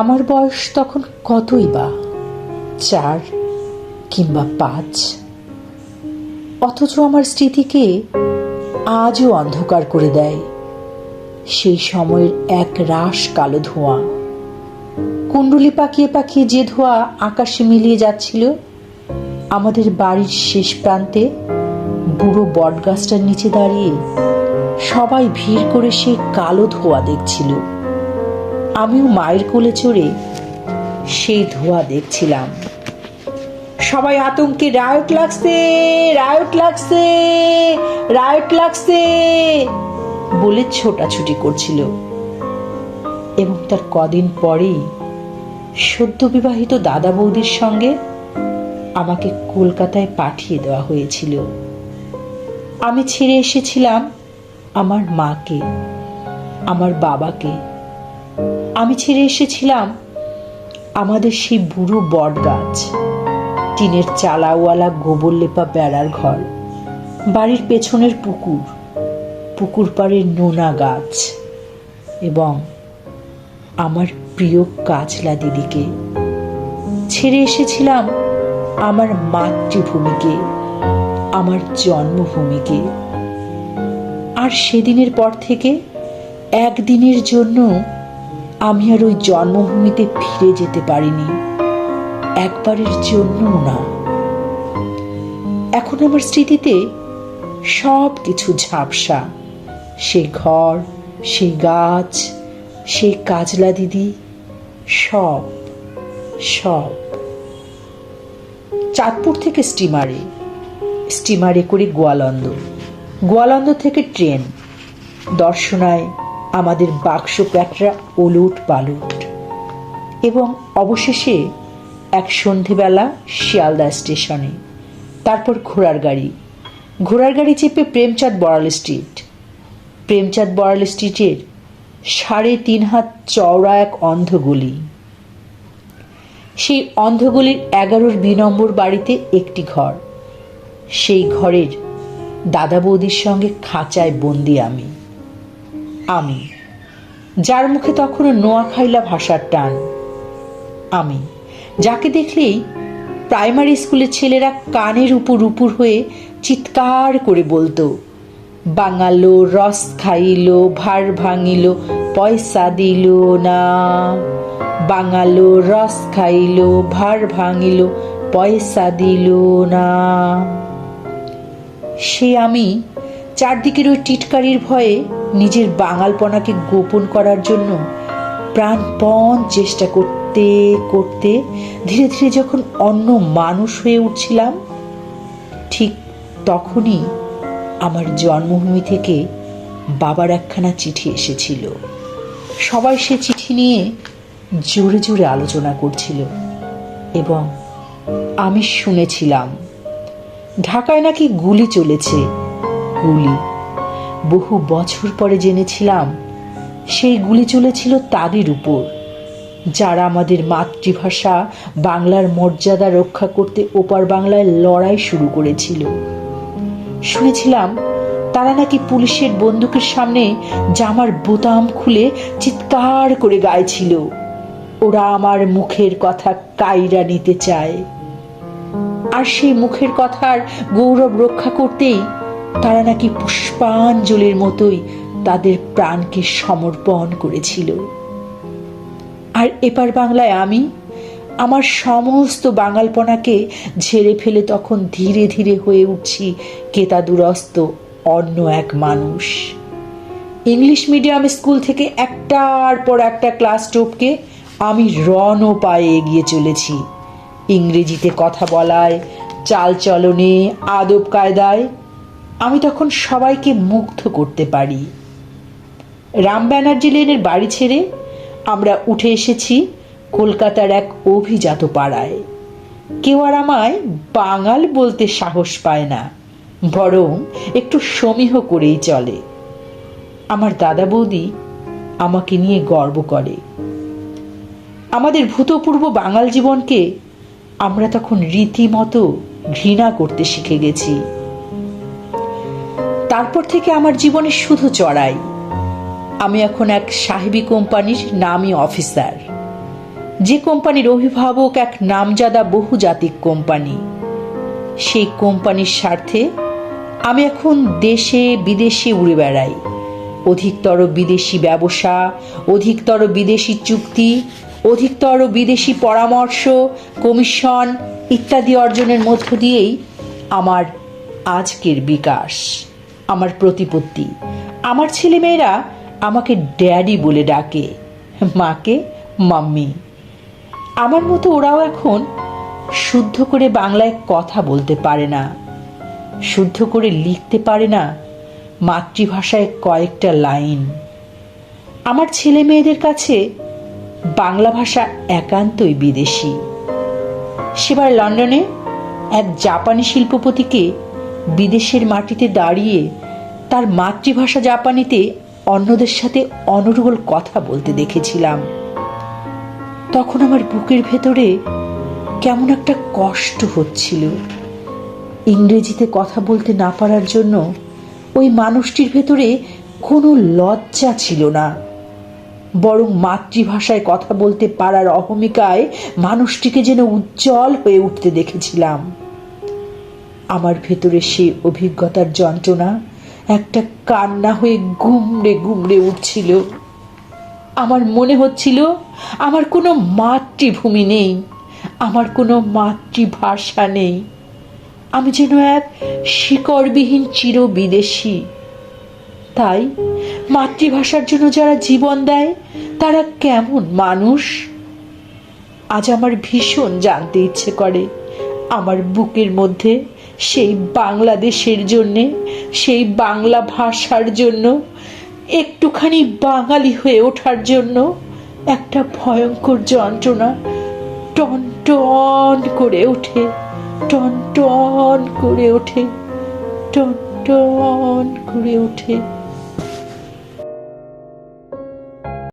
আমার বয়স তখন কতই বা, 4 কিংবা 5। অথচ আমার স্মৃতিকে আজও অন্ধকার করে দেয় সেই সময়ের এক রাশ কালো ধোঁয়া। কুণ্ডুলি পাকিয়ে পাকিয়ে যে ধোঁয়া আকাশে মিলিয়ে যাচ্ছিল, আমাদের বাড়ির শেষ প্রান্তে বুড়ো বটগাছটার নিচে দাঁড়িয়ে সবাই ভিড় করে সেই কালো ধোঁয়া দেখছিল। আমিও মায়ের কোলে চড়ে সেই ধোঁয়া দেখছিলাম। সবাই আতঙ্কে রায়ট লাগছে, রায়ট লাগছে, রায়ট লাগছে বলে ছোটাছুটি করছিল। এবং তার কদিন পরেই সদ্য বিবাহিত দাদা বৌদির সঙ্গে আমাকে কলকাতায় পাঠিয়ে দেওয়া হয়েছিল। আমি ছেড়ে এসেছিলাম আমার মাকে, আমার বাবাকে। আমি ছেড়ে এসেছিলাম আমাদের সেই বুড়ো বট গাছ, টিনের চালাওয়ালা গোবর লেপা বেড়ার ঘর, বাড়ির পেছনের পুকুর, পুকুর পাড়ের নোনা গাছ এবং আমার প্রিয় কাজলা দিদিকে। ছেড়ে এসেছিলাম আমার মাতৃভূমিকে, আমার জন্মভূমিকে। আর সেদিনের পর থেকে একদিনের জন্য আমি আর ওই জন্মভূমিতে ফিরে যেতে পারিনি, একবারের জন্যও না। এখন আমার স্মৃতিতে সব কিছু ঝাপসা, সেই ঘর, সেই গাছ, সেই কাজলা দিদি, সব সব। চাঁদপুর থেকে স্টিমারে করে গোয়ালন্দ, গোয়ালন্দ থেকে ট্রেন, দর্শনায় আমাদের বাক্স প্যাটরা ওলট পালট, এবং অবশেষে এক সন্ধেবেলা শিয়ালদা স্টেশনে। তারপর ঘোড়ার গাড়ি চেপে প্রেমচাঁদ বড়াল স্ট্রিট, প্রেমচাঁদ বড়াল স্ট্রিটের 3.5 হাত চওড়া এক অন্ধগলি। সেই অন্ধগলির 11 নম্বর বাড়িতে একটি ঘর। সেই ঘরের দাদা বৌদির সঙ্গে খাঁচায় বন্দি আমি, যার মুখে তখনও নোয়াখাইলা ভাষার টান। আমি যাকে দেখলেই প্রাইমারি স্কুলের ছেলেরা কানের উপর হয়ে চিৎকার করে বলতো, বাঙালো রস খাইলো, ভার ভাঙিল, পয়সা দিল না। বাঙালো রস খাইলো, ভার ভাঙিল, পয়সা দিল না। সে আমি চারদিকের ওই টিটকারির ভয়ে নিজের বাঙালপনাকে গোপন করার জন্য প্রাণপণ চেষ্টা করতে করতে ধীরে ধীরে যখন অন্য মানুষ হয়ে উঠছিলাম, ঠিক তখনই আমার জন্মভূমি থেকে বাবার একখানা চিঠি এসেছিল। সবাই সে চিঠি নিয়ে জোরে জোরে আলোচনা করছিল এবং আমি শুনেছিলাম ঢাকায় নাকি গুলি চলেছে। গুলি বহু বছর পরে জেনেছিলাম সেই গুলি চলেছিল তাদের উপর, যারা আমাদের মাতৃভাষা বাংলার মর্যাদা রক্ষা করতে ওপার বাংলায় লড়াই শুরু করেছিল। শুনেছিলাম তারা নাকি পুলিশের বন্দুকের সামনে জামার বোতাম খুলে চিৎকার করে গাইছিল, ওরা আমার মুখের কথা কাইরা নিতে চায়। আর সেই মুখের কথার গৌরব রক্ষা করতেই তারা নাকি পুষ্পাঞ্জলির মতোই তাদের প্রাণকে সমর্পণ করেছিল। আর এপার বাংলায় আমি আমার সমস্ত বাঙালপনাকে ঝেড়ে ফেলে তখন ধীরে ধীরে হয়ে উঠছি কেতাদুরস্ত অন্য এক মানুষ। ইংলিশ মিডিয়াম স্কুল থেকে একটার পর একটা ক্লাস টপকে আমি রণ পায়ে এগিয়ে চলেছি। ইংরেজিতে কথা বলায়, চালচলনে, আদব কায়দায় আমি তখন সবাইকে মুগ্ধ করতে পারি। রাম ব্যানার্জি লেনের বাড়ি ছেড়ে আমরা উঠে এসেছি কলকাতার এক অভিজাত পাড়ায়। কেউ আর আমায় বাঙাল বলতে সাহস পায় না, বরং একটু সমীহ করেই চলে। আমার দাদা বৌদি আমাকে নিয়ে গর্ব করে। আমাদের ভূতপূর্ব বাঙাল জীবনকে আমরা তখন রীতিমতো ঘৃণা করতে শিখে গেছি। তারপর থেকে আমার জীবনে শুধু চড়াই। আমি এখন এক সাহেবী কোম্পানির নামী অফিসার। যে কোম্পানির অভিভাবক এক নামজাদা বহুজাতিক কোম্পানি। সেই কোম্পানির স্বার্থে আমি এখন দেশে বিদেশে উড়ে বেড়াই। অধিকতর বিদেশি ব্যবসা, অধিকতর বিদেশি চুক্তি, অধিকতর বিদেশি পরামর্শ, কমিশন ইত্যাদি অর্জনের মধ্য দিয়েই আমার আজকের বিকাশ, আমার প্রতিপত্তি। আমার ছেলেমেয়েরা আমাকে ড্যাডি বলে ডাকে, মাকে মাম্মি। আমার মতো ওরাও এখন শুদ্ধ করে বাংলায় কথা বলতে পারে না, শুদ্ধ করে লিখতে পারে না মাতৃভাষায় কয়েকটা লাইন। আমার ছেলে মেয়েদের কাছে বাংলা ভাষা একান্তই বিদেশি। সেবার লন্ডনে এক জাপানি শিল্পপতিকে বিদেশের মাটিতে দাঁড়িয়ে তার মাতৃভাষা জাপানিতে অন্যদের সাথে অনর্গল কথা বলতে দেখেছিলাম। তখন আমার বুকের ভেতরে কেমন একটা কষ্ট হচ্ছিল। ইংরেজিতে কথা বলতে না পারার জন্য ওই মানুষটির ভেতরে কোনো লজ্জা ছিল না, বরং মাতৃভাষায় কথা বলতে পারার অহমিকায় মানুষটিকে যেন উজ্জ্বল হয়ে উঠতে দেখেছিলাম। আমার ভেতরে সেই অভিজ্ঞতার যন্ত্রণা একটা কান্না হয়ে গুমড়ে গুমড়ে উঠছিল। আমার মনে হচ্ছিল আমার কোনো মাতৃভূমি নেই, আমার কোনো মাতৃভাষা নেই। আমি যেন এক শিকড়বিহীন চির বিদেশি। তাই মাতৃভাষার জন্য যারা জীবন দেয় তারা কেমন মানুষ? আজ আমার ভীষণ জানতে ইচ্ছে করে আমার বুকের মধ্যে সেই বাংলাদেশের জন্যে, সেই বাংলা ভাষার জন্য, একটুখানি বাঙালি হয়ে ওঠার জন্য একটা ভয়ঙ্কর যন্ত্রণা টন টন করে ওঠে, টন টন করে ওঠে, টন টন করে ওঠে।